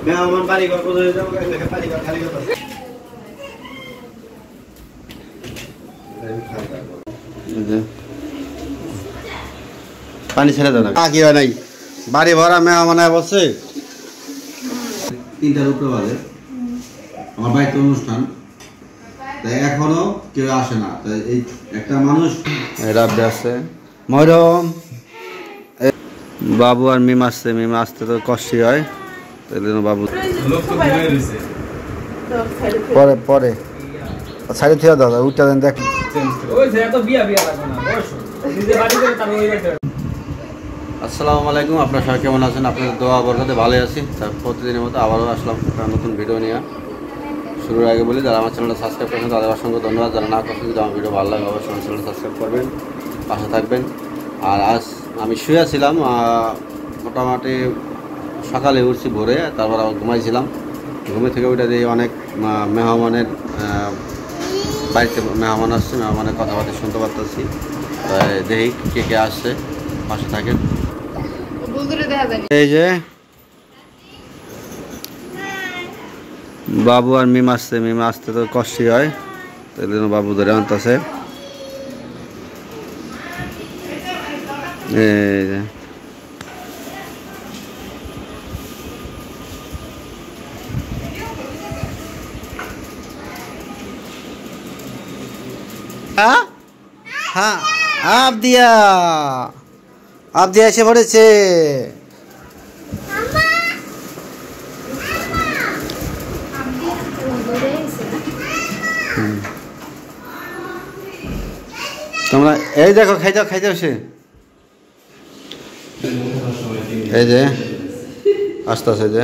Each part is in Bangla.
মেহমান বাড়িঘর কোথায় যাবো বাড়িঘর খালি কথা পানি ছেড়ে দাও না কি হয় নাই বাড়ি ভরা মেহমান বসে 3টার উপরে বাজে আমার বাড়িতে অনুষ্ঠান তাই এখনো কেউ আসে না তাই এই একটা মানুষ এরা আসছে ময়রম বাবু আর মিম আসছে মিম আসতে তো কষ্টই হয় তাই জন্য বাবু পরে পরে সাইডে থেকে দাদা উঠটা দেন দেখ আসসালামু আলাইকুম আপনারা সবাই কেমন আছেন আপনাদের দোয়া বরকতে ভালো আছি তার প্রতিদিনের মতো আবারও আসলাম একটা নতুন ভিডিও নিয়ে শুরুর আগে বলি যারা আমার চ্যানেলটা সাবস্ক্রাইব করেছেন তাদের অসংখ্য ধন্যবাদ যারা না করছেন যদি আমার ভিডিও ভালো লাগে অবশ্যই আমার চ্যানেলটা সাবস্ক্রাইব করবেন পাশে থাকবেন আর আজ আমি শুয়েছিলাম মোটামুটি সকালে উঠছি ভোরে তারপর আবার ঘুমাইছিলাম ঘুমে থেকে ওইটা দিয়ে অনেক মেহমানের বাড়িতে মেহমান আসছে মেহমানের কথাবার্তা শুনতে পারতেছি দেখি কে কে আসছে পাশে থাকেন এই যে বাবু আর মিম আসতে তো কষ্টই হয় তাই জন্য বাবু ধরে আনতেছে এই যে হ্যাঁ আবদিয়া এসে পড়েছে তোমরা এই দেখো খাইতে সে এই যে আসতেছে যে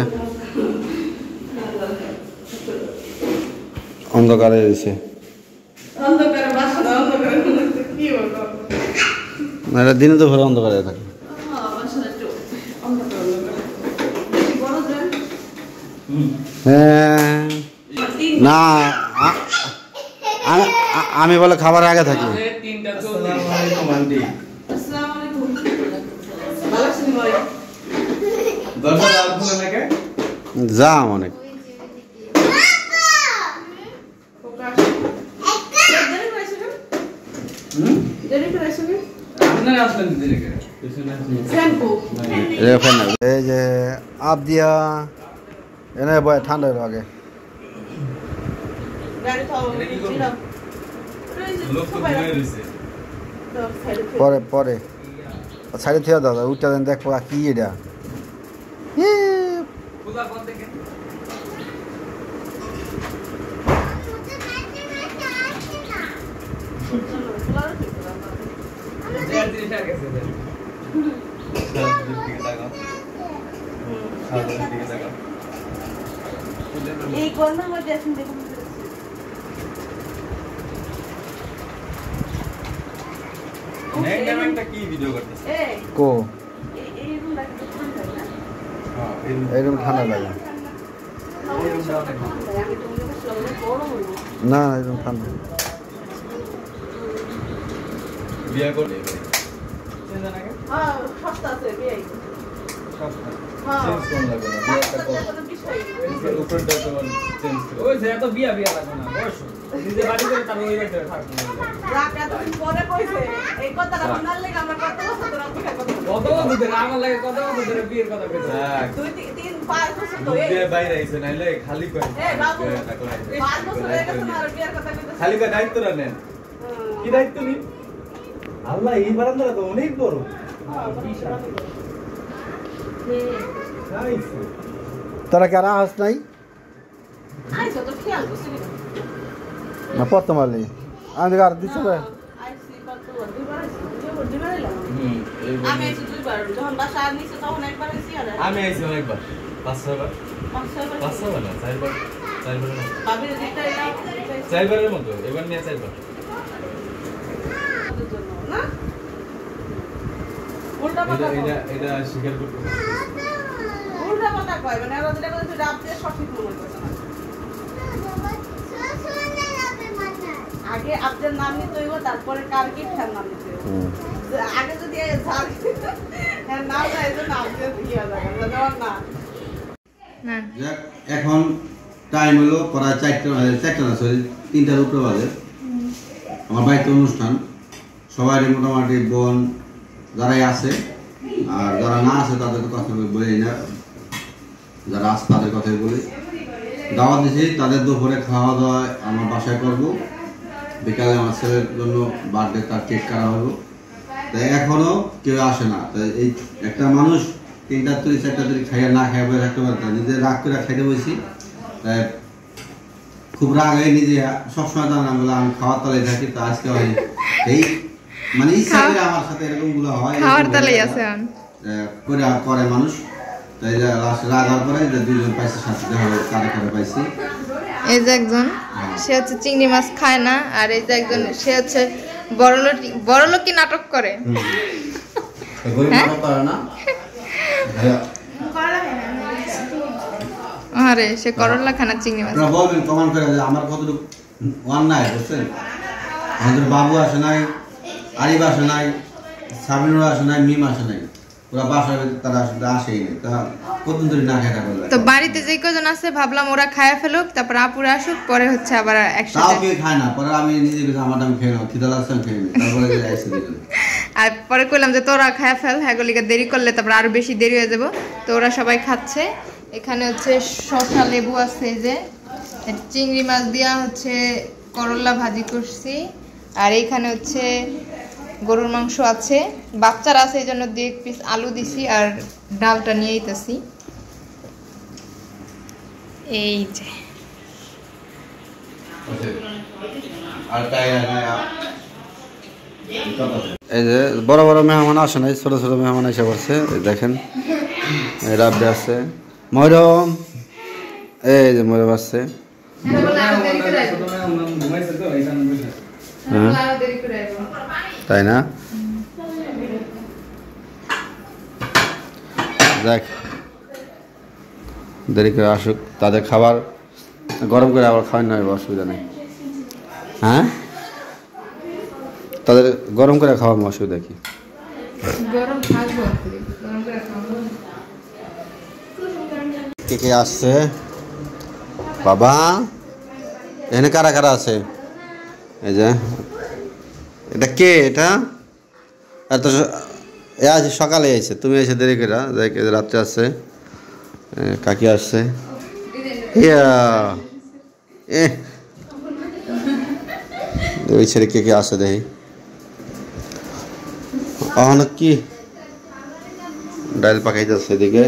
অন্ধকারে এসে দিনে তো ভরে অন্ধকারে থাকে না আমি বলে খাবার আগে থাকি যাম অনেক এই যে আবদিয়া এনে বয় ঠান্ডা আগে পরে পরে সাইডে থেকে দাদা উঠটা দেন দেখ কি এটা এই গরমের মধ্যে এখন দেখুন কি ভিডিও করতেছ কো এইরকম ঠান্ডা লাগে না এরকম ঠান্ডা বিয়া করে হ্যাঁ সস্তা আছে বিয়ে সস্তা চেঞ্জ কোন লাগে না বিয়াটা কো উপরটা তো চেঞ্জ করে ওই যে এত বিয়া লাগে না বয়স নিজে বাড়ি করে তার ওই বাড়িতে থাকবে রাকা তো পরে কইছে এই কথাটা বলার লাগি আমরা কত বছর ধরে অপেক্ষা করতেছি কত বছর ধরে আমার লাগে কত বছর ধরে বিয়ের কথা কইছে 2 3 5 বছর তো এই বিয়ে বাইরে আইছে নাইলে খালি কই এ বাবু 5 বছর হয়ে গেছে আর বিয়ের কথা কইছে খালি কা দায়িত্ব নেন কি দায়িত্ব নি আল্লাহ এই বারান্দাটা তো অনেক বড় বিশাল তারা কারা হাস নাই আইছো তো খেয়াল করছিস না পড়তে মারলি আমি আর দিছো না আইছি কত দুইবার এলাম আমি আইছি দুইবার যখন বাসা নিচে তখন একবার আইছি আর আমি আইছি অনেকবার 5-6 বার 5-6 বার না 4 বার না ভাবির দিকটা এলাম 4 বারের মতো এবার নিয়ে 4 বার না উল্টা কথা এটা স্বীকার করতে উল্টা কথা কয় মানে ওরা যেটা বলছে আপনি সঠিক মনে করছেন আগে আপনার নাম নিতে হইব তারপরে কার কি ফ্যান নাম নিতে হইব আগে যদি হ্যাঁ নাম না এজন্য আপনি ইয়া জায়গা না যাক, এখন টাইম হলো প্রায় 4টা না সরি 3টার উপরে বাজে। আমার বাড়িতে অনুষ্ঠান, সবাই মোটামুটি বোন যারাই আছে আর যারা না আছে তাদের তো কথা বলি না, যারা আছে তাদের কথাই বলি। দাওয়াত দিয়েছি, তাদের দুপুরে খাওয়া দাওয়া আমার বাসায় করবো, বিকালে আমার ছেলের জন্য বার্থডে তার কেক কাটা হলো। তাই এখনো কেউ আসে না। তাই এই একটা মানুষ 3টা 4টা খাইয়া না খাইয়া বয়ে থাকতে পারে, নিজে রাগ করে খাইতে বসি। তাই খুব রাগ হয়ে নিজে সবসময় জানালাম বলে আমি খাওয়ার তলায় থাকি। তো আজকে এই মানে ইচ্ছা করে আমার সাথে এরকম গুলো হয়, খাওয়ার তলাই আছে করে মানুষ। তাই রাগ হওয়ার পরে যে 2জন পাইছে, সাথে দেখা কারে কারে পাইছি। এই যে একজন সে হচ্ছে চিংড়ি মাছ খায় না, আর এই যে একজন সে হচ্ছে বড়লোকি নাটক করে। আরে সে করলা খানা চিংড়ি মাছ বলবেন কমেন্ট করে আমার কতটুকু অন্যায় বুঝছেন। আমাদের বাবু আসে নাই, আরিফ আসে নাই, সাবিনুর আসে নাই, মিম আসে নাই, ওরা বাসায় তারা আসেই নাই। তা কতদিন ধরে না খেতে পারবে। তো বাড়িতে যে কজন আছে ভাবলাম ওরা খায়া ফেলুক, তারপর আপুরা আসুক, পরে হচ্ছে আবার তাও একসাথে। কেউ খায় না, পরে আমি নিজে আমার দাম খেয়ে নাও, খিদা লাগছে আমি খেয়ে নিই, তারপরে আইসে দিলাম। আর পরে কইলাম যে তোরা খায়া ফেল, হ্যাগলিকা দেরি করলে তারপর আরো বেশি দেরি হয়ে যাব। তো ওরা সবাই খাচ্ছে। এখানে হচ্ছে শসা লেবু আছে, এই যে চিংড়ি মাছ দিয়া হচ্ছে করলা ভাজি করছি, আর এইখানে হচ্ছে গরুর মাংস আছে, বাচ্চারা আছে এই জন্য 2 পিস আলু দিছি, আর ডালটা নিয়ে আইতাছি। এই যে এই যে বড় বড় মেহমান আসে নাই, ছোট ছোট মেহমান এসে পড়ছে। দেখেন রাব্বি আছে, ময়রম, এই যে ময়রম আসছে। তাই না? দেখ দেরি করে আসুক, তাদের খাবার গরম করে আবার খাওয়ানো হবে, অসুবিধা নেই। হ্যাঁ, তাদের গরম করে খাওয়ানো অসুবিধা কি? কে কে আসছে বাবা? এখানে কারা কারা আছে? এই যে এটা কে? এটা এত আজ সকালে এসে, তুমি এসে দেরি করে রাত্রে আসছে। কাকি আসছে, ওই ছেলে কে কে আসে দেখি। অনেক কি ডাল পাকাই যাচ্ছে এদিকে।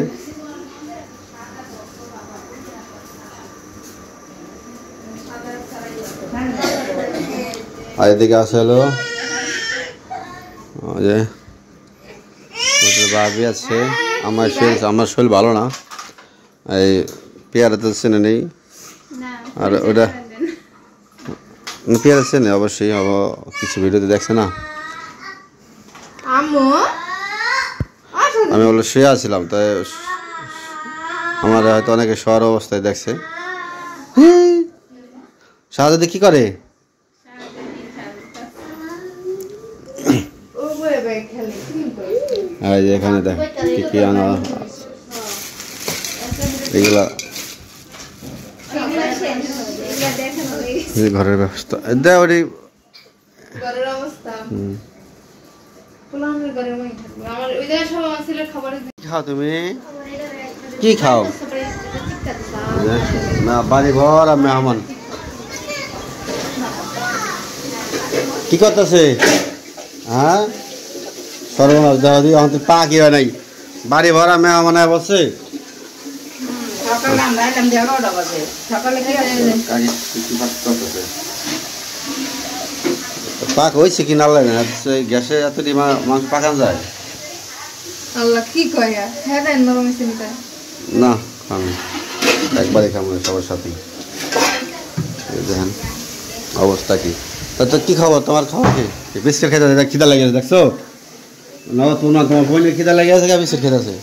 আর এদিকে আসে হলো যে ভাবি আছে। আমার শরীর ভালো না, এই পেয়ারা তো চেনে নেই, আর ওটা পেয়ারা চেনে অবশ্যই, কিছু ভিডিওতে দেখছে না। আমি বলে শুয়ে আছিলাম, তাই আমার হয়তো অনেকে শোয়ার অবস্থায় দেখছে। শাহজাদি কি করে? এখানে দেখ কি কি আনা এগুলা ঘরের ব্যবস্থা দেখ। খাও তুমি? কি খাও? না বাড়ি ঘর আর মেহমান কি করতেছে? হ্যাঁ সর্বনাশ দেওয়া দিয়ে আমাদের পা কি হয় নাই, বাড়ি ভরা মেহমান বসে। পাক হয়েছে কি না লাগে না, গ্যাসে এতটি মাংস পাকানো যায়? আল্লাহ কি কয় না খামি একবারে খাবো সবার সাথে। দেখেন অবস্থা কি। তা তো কি খাবো? তোমার খাওয়া কি? বিস্কুট খেতে খিদা লাগে দেখছো না? তোমার বোনের খিদা লাগে আছে, বিস্কুট খেতে আছে।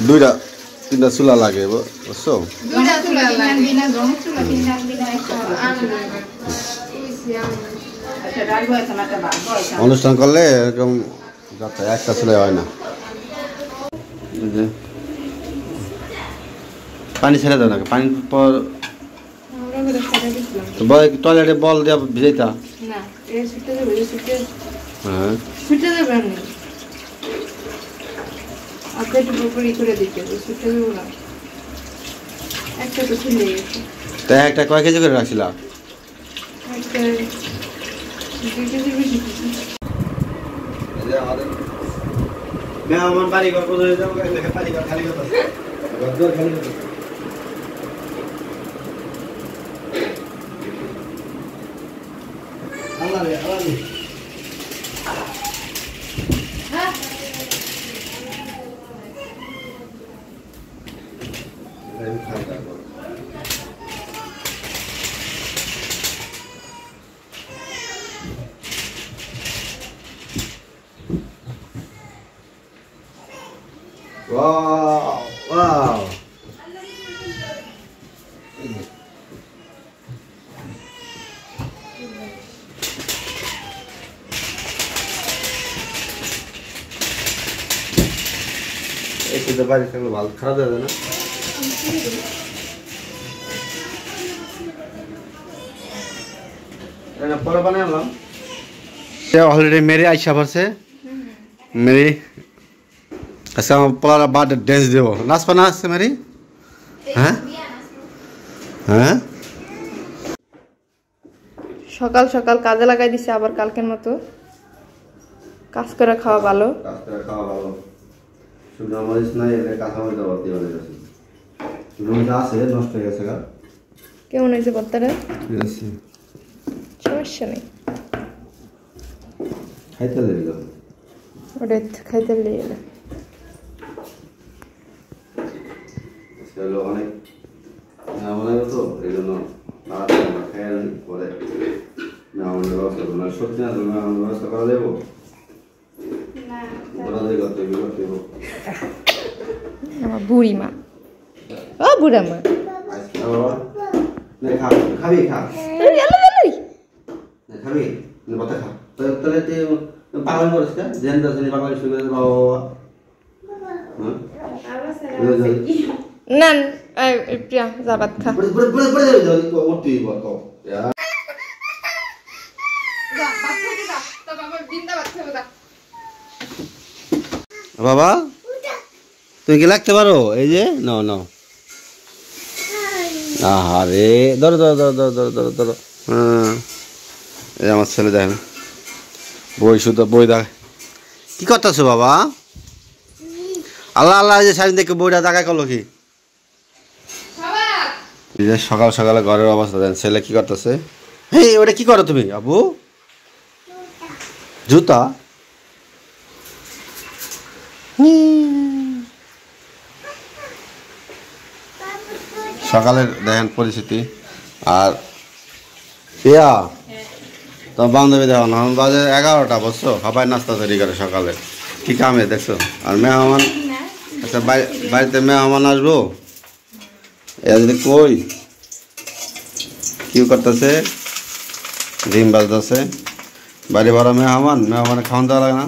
দুইটা 3টা চুলা লাগে বুঝছো? অনুষ্ঠান করলে এরকম যাতে একটা ছেলে হয় না। এই যে পানি ছেড়ে দাও নাকি পানির পর টয়লেটে বল দিয়ে ভিজাইতা। হ্যাঁ তাই একটা কয় কেজি করে রাখছিলা? আমার বাড়ি ঘর কোথায় যাবো বাড়ি ঘর খালি কথা খালি কথা। আল্লাহ রে আল্লাহ রে wow wow একটু তো বাড়ি থাকলে ভালো খারাপ যাবে না। পরে বানিয়ে আনলাম অলরেডি মেরি আইসা পড়ছে। মেরি আচ্ছা আমার পড়ার বার্থডে ড্যান্স দেবো নাচবা না আসছে মেরি? হ্যাঁ হ্যাঁ সকাল সকাল কাজে লাগাই দিছে আবার কালকের মতো। কাজ করে খাওয়া ভালো, কাজ করে খাওয়া ভালো। শুধু মরিচ নাই এলে কাঁচা মরিচ দেওয়া হয়ে গেছে। রুমটা আছে নষ্ট হয়ে গেছে গা। কেমন হয়েছে ভর্তাটা? ঠিক আছে সমস্যা নেই, খাইতে লেগে ওটা খাইতে লেগে গেলে অনেক মনে হতো তো এই জন্য খেয়ে পরে মেহমানের ব্যবস্থা করবো। সত্যি না মেহমানের ব্যবস্থা করা যাবো আমার বুড়ি মা, ও বুড়া মা খাবি খা খাবি কথা খা তাহলে পাগল করিস না জেন দর্শনী পাগল শুরু করে বাবা না প্রিয়া যা ভাত খা। বাবা তুমি কি লাগতে পারো? এই যে নাও নাও। আরে ধরো ধরো ধরো ধরো ধরো ধরো ধরো। হ্যাঁ এই আমার ছেলে দেখেন বই শুধু বই দেখ। কি করতেছো বাবা? আল্লাহ আল্লাহ যে সারাদিন দেখে বইটা দেখা করলো কি? এই যে সকাল সকালে ঘরের অবস্থা দেন। ছেলে কি করতেছে? হেই ওটা কি করো তুমি আবু? জুতা সকালের দেখেন পরিস্থিতি। আর ইয়া তোমার বান্ধবী দেখো না বাজে 11টা বুঝছো সবাই নাস্তা তৈরি করে সকালে কি কামে দেখছো। আর মেহমান আচ্ছা বাড়িতে মেহমান আসবো এ যদি কই কি করতেছে ডিম বাজতেছে বাড়ি ভরা মেহমানের খাওয়ান দেওয়া লাগে না।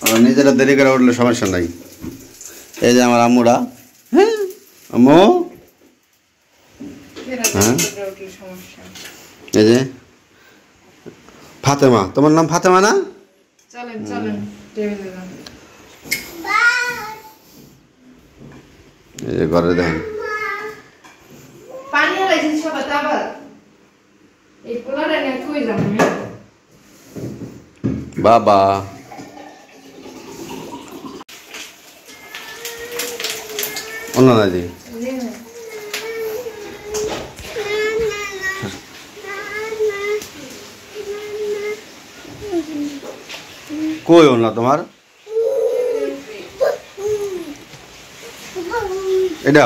আমরা নিজেরা দেরি করে উঠলে সমস্যা নাই। এই যে আমার আম্মুরা হ্যাঁ আম্মু হ্যাঁ এই যে ফাতেমা তোমার নাম ফাতেমা না? চলেন চলেন টেবিলে যান। এই যে ঘরে দেখেন পানি লাইছেন সবাই আবার এই পোলারে নিয়ে কই যাবেন বাবা। অন্য না জি কই না তোমার এটা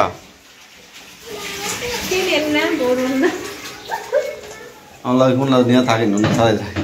আমার কোন নিয়ে থাকেন ছাড়াই থাকে।